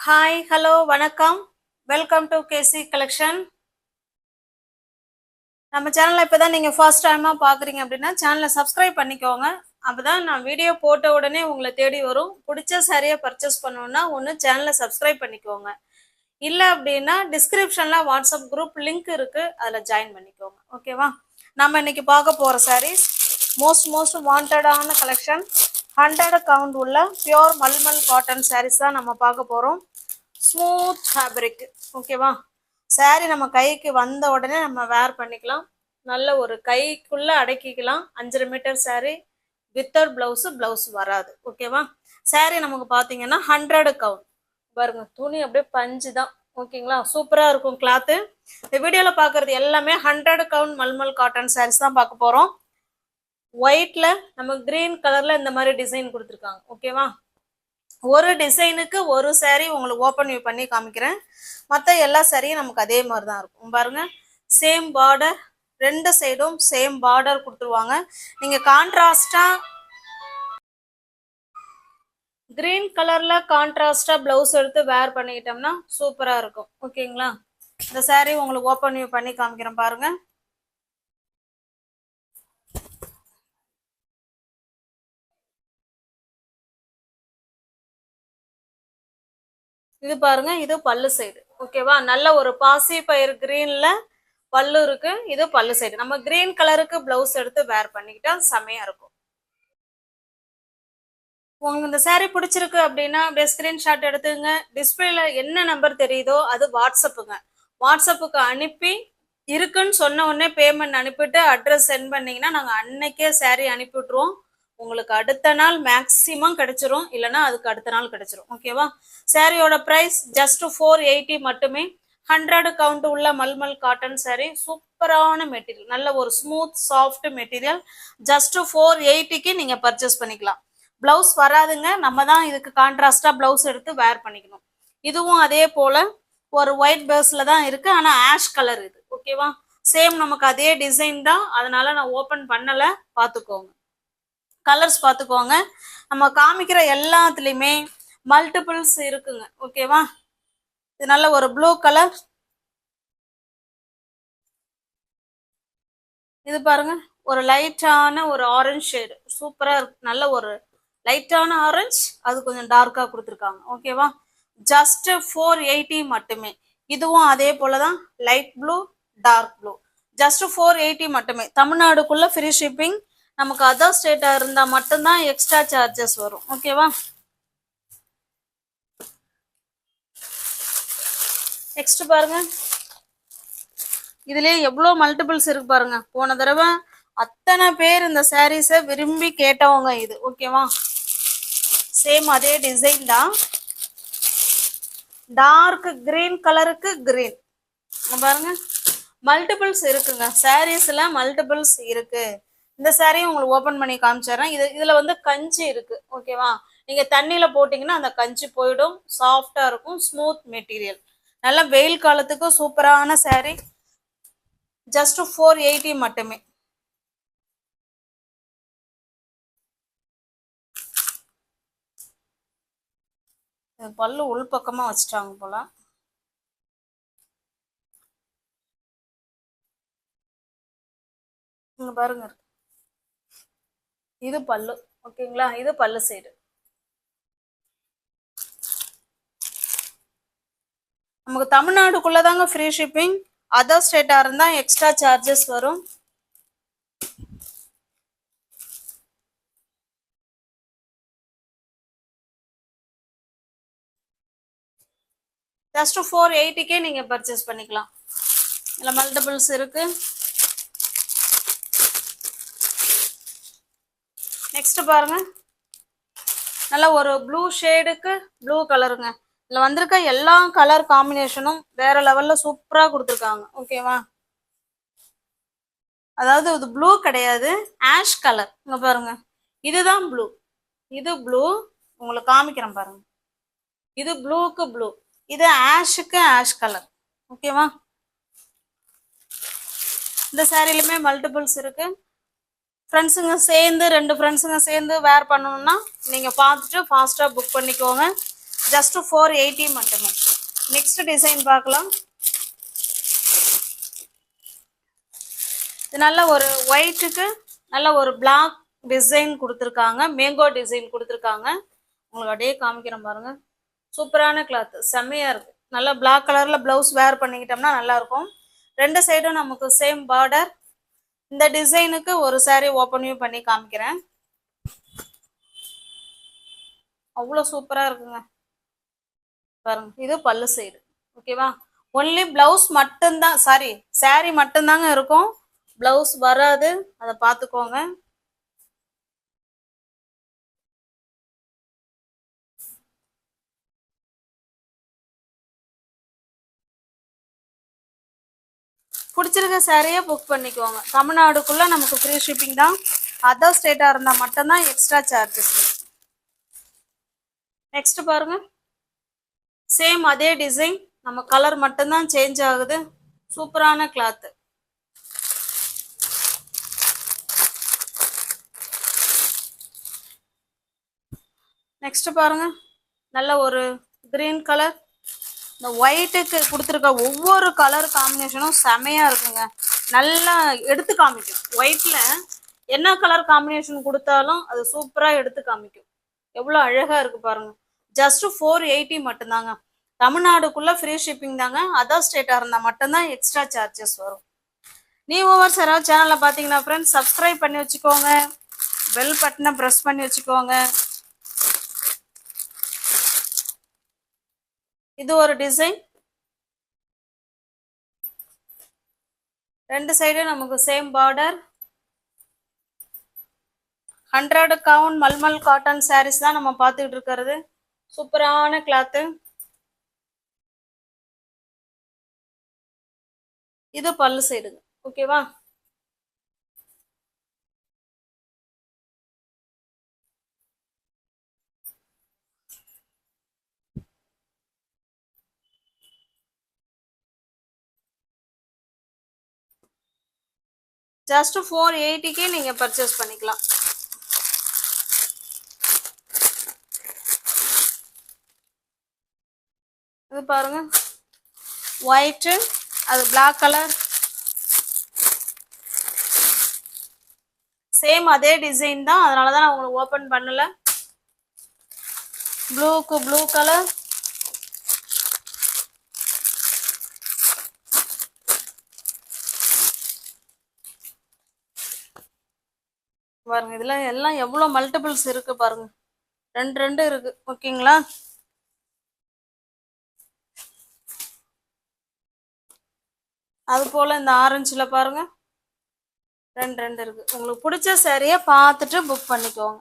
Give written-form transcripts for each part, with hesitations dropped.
Hi hello வணக்கம். Welcome to KC collection. நம்ம சேனலை இப்போ தான் நீங்கள் ஃபர்ஸ்ட் டைமாக பார்க்குறீங்க அப்படின்னா சேனலை சப்ஸ்கிரைப் பண்ணிக்கோங்க. அப்போ தான் நான் வீடியோ போட்ட உடனே உங்களை தேடி வரும். பிடிச்ச சாரியை பர்ச்சேஸ் பண்ணணுன்னா ஒன்று சேனலை சப்ஸ்கிரைப் பண்ணிக்கோங்க, இல்லை அப்படின்னா டிஸ்கிரிப்ஷனில் வாட்ஸ்அப் குரூப் லிங்க் இருக்குது, அதில் ஜாயின் பண்ணிக்கோங்க. ஓகேவா? நம்ம இன்னைக்கு பார்க்க போகிற சாரீஸ் மோஸ்ட் வாண்டடான கலெக்ஷன். 100 கவுண்ட் உள்ள பியோர் மல்மல் காட்டன் சாரீஸ் தான் நம்ம பார்க்க போகிறோம். Smooth fabric. ஓகேவா? சாரீ நம்ம கைக்கு வந்த உடனே நம்ம வேர் பண்ணிக்கலாம். நல்ல ஒரு கைக்குள்ள அடக்கிக்கலாம். 5.5 மீட்டர் சாரீ, வித்தவுட் பிளவுஸ் வராது. ஓகேவா? சாரீ நமக்கு பார்த்தீங்கன்னா 100 கவுண்ட். பாருங்க, துணி அப்படியே பஞ்சு தான். ஓகேங்களா? சூப்பரா இருக்கும் கிளாத்து. இந்த வீடியோல பாக்குறது எல்லாமே 100 கவுண்ட் மல்மல் காட்டன் சாரீஸ் தான் பார்க்க போறோம். ஒயிட்ல நம்ம கிரீன் கலர்ல இந்த மாதிரி டிசைன் கொடுத்துருக்காங்க. ஓகேவா? ஒரு டிசைனுக்கு ஒரு சாரீ உங்களுக்கு ஓப்பன் வியூ பண்ணி காமிக்கிறேன். மற்ற எல்லா சாரியும் நமக்கு அதே மாதிரி தான் இருக்கும். பாருங்க, சேம் பார்டர், ரெண்டு சைடும் சேம் பார்டர் கொடுத்துருவாங்க. நீங்க கான்ட்ராஸ்டா கிரீன் கலர்ல கான்ட்ராஸ்டா பிளவுஸ் எடுத்து வேர் பண்ணிக்கிட்டோம்னா சூப்பரா இருக்கும். ஓகேங்களா? இந்த சாரீ உங்களுக்கு ஓப்பன் வியூ பண்ணி காமிக்கிறேன் பாருங்க. இது பாருங்க, இது பல்லு சைடு. ஓகேவா? நல்ல ஒரு பாசி பயிர் கிரீன்ல பல்லு இருக்கு. இது பல்லு சைடு. நம்ம கிரீன் கலருக்கு பிளவுஸ் எடுத்து வேர் பண்ணிக்கிட்டா செமையா இருக்கும். உங்களுக்கு இந்த சாரீ பிடிச்சிருக்கு அப்படின்னா அப்படியே ஸ்கிரீன்ஷாட் எடுத்துங்க. டிஸ்பிளேல என்ன நம்பர் தெரியுதோ அது வாட்ஸ்அப்புங்க. வாட்ஸ்அப்புக்கு அனுப்பி இருக்குன்னு சொன்ன உடனே பேமெண்ட் அனுப்பிட்டு அட்ரஸ் சென்ட் பண்ணீங்கன்னா நாங்கள் அன்னைக்கே சாரீ அனுப்பி விட்டுருவோம். உங்களுக்கு அடுத்த நாள் மேக்சிமம் கிடைச்சிரும், இல்லைன்னா அதுக்கு அடுத்த நாள் கிடைச்சிரும். ஓகேவா? சாரியோட பிரைஸ் ஜஸ்ட் 480 மட்டுமே. 100 கவுண்ட் உள்ள மல்மல் காட்டன் சாரீ. சூப்பரான மெட்டீரியல், நல்ல ஒரு ஸ்மூத் சாஃப்ட் மெட்டீரியல். ஜஸ்ட் 480க்கு நீங்க பர்ச்சேஸ் பண்ணிக்கலாம். பிளவுஸ் வராதுங்க, நம்ம தான் இதுக்கு கான்ட்ராஸ்டா பிளவுஸ் எடுத்து வேர் பண்ணிக்கணும். இதுவும் அதே போல ஒரு ஒயிட் பேஸ்ல தான் இருக்கு, ஆனா ஆஷ் கலர் இது. ஓகேவா? சேம் நமக்கு அதே டிசைன் தான், அதனால நான் ஓபன் பண்ணல, பாத்துக்கோங்க. கலர்ஸ் பார்த்துக்கோங்க. நம்ம காமிக்கிற எல்லாத்துலேயுமே மல்டிபிள்ஸ் இருக்குங்க. ஓகேவா? இது நல்ல ஒரு ப்ளூ கலர். இது பாருங்க, ஒரு லைட்டான ஒரு ஆரஞ்சு ஷேடு. சூப்பரா இருக்கு. நல்ல ஒரு லைட்டான ஆரஞ்சு, அது கொஞ்சம் டார்க்கா கொடுத்துருக்காங்க. ஓகேவா? ஜஸ்ட் 480 மட்டுமே. இதுவும் அதே போலதான், light blue dark blue. Just 480 மட்டுமே. தமிழ்நாடுக்குள்ள ஃப்ரீ ஷிப்பிங். நமக்கு அதர் ஸ்டேட்டா இருந்தா மட்டும்தான் எக்ஸ்ட்ரா சார்ஜஸ் வரும். ஓகேவா? நெக்ஸ்ட் பாருங்க, இதுலயே எவ்வளவு மல்டிபிள்ஸ் இருக்கு பாருங்க. போன தடவை அத்தனை பேர் இந்த சாரீஸை விரும்பி கேட்டவங்க இது. ஓகேவா? சேம் அதே டிசைன் தான். டார்க் கிரீன் கலருக்கு கிரீன் பாருங்க, மல்டிபிள்ஸ் இருக்குங்க. சாரீஸ்ல மல்டிபிள்ஸ் இருக்கு. இந்த சாரியும் உங்களுக்கு ஓபன் பண்ணி காமிச்சிடுறேன். இதுல வந்து கஞ்சி இருக்கு. ஓகேவா? நீங்க தண்ணியில போட்டீங்கன்னா அந்த கஞ்சி போயிடும். சாஃப்டா இருக்கும், ஸ்மூத் மெட்டீரியல். நல்ல வெயில் காலத்துக்கு சூப்பரான சாரி. ஜஸ்ட் 480 மட்டுமே. பல்லு உள்பக்கமா வச்சுட்டாங்க போல. இங்க பாருங்க, இது பல்லு. ஓகேங்களா? இது பல்லு சைடு. நமக்கு தமிழ்நாடுக்குள்ளதாங்க ஃப்ரீ ஷிப்பிங். அதர் ஸ்டேட்டா இருந்தா எக்ஸ்ட்ரா சார்ஜஸ் வரும். ஜஸ்ட் 480க்கே நீங்க பர்ச்சேஸ் பண்ணிக்கலாம். இதுல மல்டிபிள்ஸ் இருக்கு. நெக்ஸ்ட் பாருங்க, நல்ல ஒரு ப்ளூ ஷேடுக்கு ப்ளூ கலருங்க. இதுல வந்திருக்க எல்லா கலர் காம்பினேஷனும் வேற லெவல்ல சூப்பரா கொடுத்துருக்காங்க. ஓகேவா? அதாவது இது ப்ளூ கிடையாது, ஆஷ் கலர். இங்க பாருங்க, இதுதான் ப்ளூ. இது ப்ளூ. உங்களுக்கு காமிக்கிறேன் பாருங்க. இது ப்ளூக்கு ப்ளூ, இது ஆஷுக்கு ஆஷ் கலர். ஓகேவா? இந்த சாரிலுமே மல்டிபிள்ஸ் இருக்கு. ஃப்ரெண்ட்ஸுங்க சேர்ந்து, 2 ஃப்ரெண்ட்ஸுங்க சேர்ந்து வேர் பண்ணணும்னா நீங்க பார்த்துட்டு ஃபாஸ்டா புக் பண்ணிக்கோங்க. ஜஸ்ட் 480 மட்டுமே. நெக்ஸ்ட் டிசைன் பார்க்கலாம். இது நல்ல ஒரு ஒயிட்டுக்கு நல்ல ஒரு பிளாக் டிசைன் கொடுத்துருக்காங்க, மேங்கோ டிசைன் கொடுத்துருக்காங்க. உங்களுக்கு அப்படியே காமிக்கிறேன் பாருங்க. சூப்பரான கிளாத், செம்மையா இருக்கு. நல்லா பிளாக் கலர்ல பிளவுஸ் வேர் பண்ணிக்கிட்டோம்னா நல்லா இருக்கும். ரெண்டு சைடும் நமக்கு சேம் பார்டர். இந்த டிசைனுக்கு ஒரு saree ஓப்பன் பண்ணி காமிக்கிறேன். அவ்வளோ சூப்பரா இருக்குங்க பாருங்க. இது பல்லு சைடு. ஓகேவா? ஒன்லி பிளவுஸ் மட்டும்தான், சாரி saree மட்டும்தாங்க இருக்கும், பிளவுஸ் வராது, அதை பார்த்துக்கோங்க. பிடிச்சிருக்க சாரியே புக் பண்ணிக்கோங்க. தமிழ்நாடுக்குள்ள நமக்கு ஃப்ரீ ஷிப்பிங் தான். அதர் ஸ்டேட்டா இருந்தா மட்டும்தான் எக்ஸ்ட்ரா சார்ஜஸ். நெக்ஸ்ட் பாருங்க. சேம் அதே டிசைன், நம்ம கலர் மட்டும்தான் சேஞ்ச் ஆகுது. சூப்பரான கிளாத். நெக்ஸ்ட் பாருங்க. நல்ல ஒரு கிரீன் கலர். இந்த ஒயிட்டுக்கு கொடுத்துருக்க ஒவ்வொரு கலர் காம்பினேஷனும் செமையா இருக்குங்க. நல்லா எடுத்து காமிக்கும். ஒயிட்ல என்ன கலர் காம்பினேஷன் கொடுத்தாலும் அது சூப்பரா எடுத்து காமிக்கும். எவ்வளோ அழகா இருக்கு பாருங்க. ஜஸ்ட் 480 மட்டும்தாங்க. தமிழ்நாடுக்குள்ள ஃப்ரீ ஷிப்பிங் தாங்க. அதர் ஸ்டேட்டா இருந்தா மட்டும்தான் எக்ஸ்ட்ரா சார்ஜஸ் வரும். நீ ஓவர் யாராவது சேனல்ல பாத்தீங்கன்னா ஃப்ரெண்ட்ஸ் சப்ஸ்கிரைப் பண்ணி வச்சுக்கோங்க, பெல் பட்டனை ப்ரெஸ் பண்ணி வச்சுக்கோங்க. இது ஒரு டிசைன். ரெண்டு சைடும் நமக்கு same border. 100 count mulmul cotton sarees தான் நம்ம பார்த்துக்கிட்டு இருக்கிறது. சூப்பரான கிளாத்து. இது பல்லு சைடுங்க. ஓகேவா? ஜஸ்ட் 480க்கு நீங்க பர்ச்சேஸ் பண்ணிக்கலாம். இது பாருங்க, ஒயிட், அது பிளாக் கலர். சேம் அதே டிசைன் தான், அதனாலதான் நான் உங்களுக்கு ஓபன் பண்ணல. ப்ளூக்கு ப்ளூ கலர். பாருங்க, இதுல எல்லாம் எவ்வளவு மல்டிபிள்ஸ் இருக்கு பாருங்க. ரெண்டு ரெண்டு இருக்கு. ஓகேங்களா? அது போல இந்த ஆரஞ்சுல பாருங்க, ரெண்டு ரெண்டு இருக்கு. உங்களுக்கு பிடிச்ச சாரியை பார்த்துட்டு புக் பண்ணிக்கோங்க.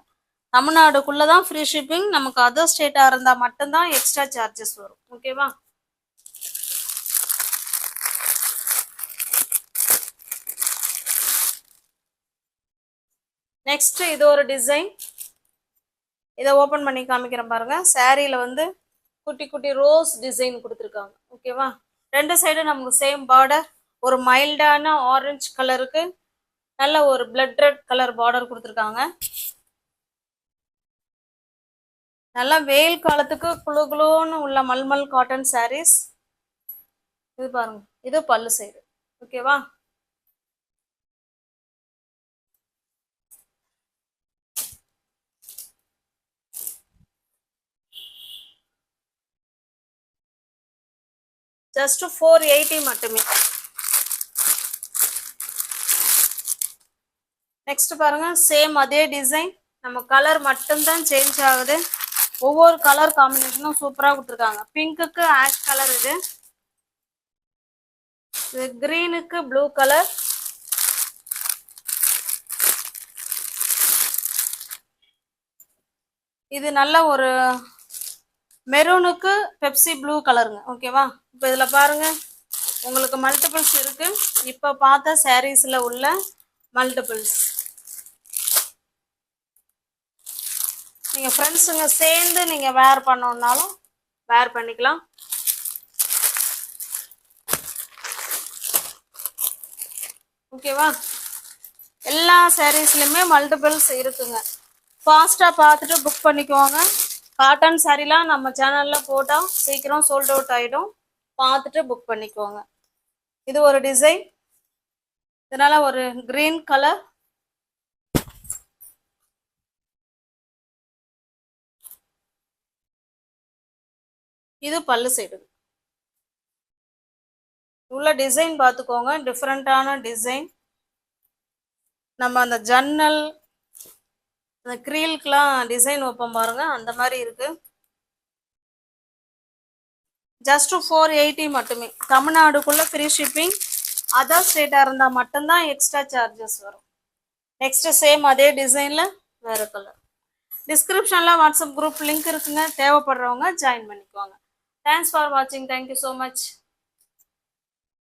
தமிழ்நாடுக்குள்ளதான் ஃப்ரீ ஷிப்பிங். நமக்கு அதர் ஸ்டேட்டா இருந்தா மட்டும்தான் எக்ஸ்ட்ரா சார்ஜஸ் வரும். ஓகேவா? நெக்ஸ்ட் இது ஒரு டிசைன். இதை ஓபன் பண்ணி காமிக்கிறேன் பாருங்க. சாரியில வந்து குட்டி குட்டி ரோஸ் டிசைன் கொடுத்துருக்காங்க. ஓகேவா? ரெண்டு சைடும் நமக்கு சேம் பார்டர். ஒரு மைல்டான ஆரஞ்சு கலருக்கு நல்ல ஒரு பிளட் ரெட் கலர் பார்டர் கொடுத்துருக்காங்க. நல்லா வெயில் காலத்துக்கு குளு குளுன்னு உள்ள மல்மல் காட்டன் சாரீஸ். இது பாருங்க, இது பல்லு சைடு. ஓகேவா? ஜஸ்ட் 480 மட்டுமே. நெக்ஸ்ட் பாருங்க, சேம் அதே டிசைன், நம்ம கலர் மட்டும்தான் சேஞ்ச் ஆகுது. ஒவ்வொரு கலர் காம்பினேஷனும் சூப்பரா கொடுத்துருக்காங்க. பிங்க்குக்கு ஆஷ் கலர், இது கிரீனுக்கு ப்ளூ கலர், இது நல்ல ஒரு மெரூனுக்கு பெப்சி ப்ளூ கலருங்க. ஓகேவா? இப்போ இதுல பாருங்க, உங்களுக்கு மல்டிபிள்ஸ் இருக்கு. இப்ப பார்த்த சாரீஸ்ல உள்ள மல்டிபிள்ஸ். நீங்க ஃப்ரெண்ட்ஸுங்க சேர்ந்து நீங்க வேர் பண்ணணும்னாலும் வேர் பண்ணிக்கலாம். ஓகேவா? எல்லா சாரீஸ்லயுமே மல்டிபிள்ஸ் இருக்குங்க. ஃபாஸ்டா பார்த்துட்டு புக் பண்ணிக்கோங்க. காட்டன் சாரீலாம் நம்ம சேனல்ல போட்டா சீக்கிரம் சோல்ட் அவுட் ஆயிடும். பார்த்துட்டு புக் பண்ணிக்கோங்க. இது ஒரு டிசைன். இதனால ஒரு கிரீன் கலர், இது பல்லு சைடு உள்ள டிசைன் பார்த்துக்கோங்க. டிஃப்ரெண்டான டிசைன். நம்ம அந்த ஜன்னல் அந்த கிரீலுக்கெல்லாம் டிசைன் வைப்போம் பாருங்க, அந்த மாதிரி இருக்கு. ஜஸ்ட் 480 மட்டுமே. தமிழ்நாடுக்குள்ள ஃப்ரீ ஷிப்பிங். அதர் ஸ்டேட்டா இருந்தா மட்டும்தான் எக்ஸ்ட்ரா சார்ஜஸ் வரும். நெக்ஸ்ட் சேம் அதே டிசைன்ல வேற கலர். டிஸ்கிரிப்ஷன்ல வாட்ஸ்அப் குரூப் லிங்க் இருக்குங்க, தேவைப்படுறவங்க ஜாயின் பண்ணிக்குவாங்க. தேங்க்ஸ் ஃபார் வாட்சிங். Thank you so much.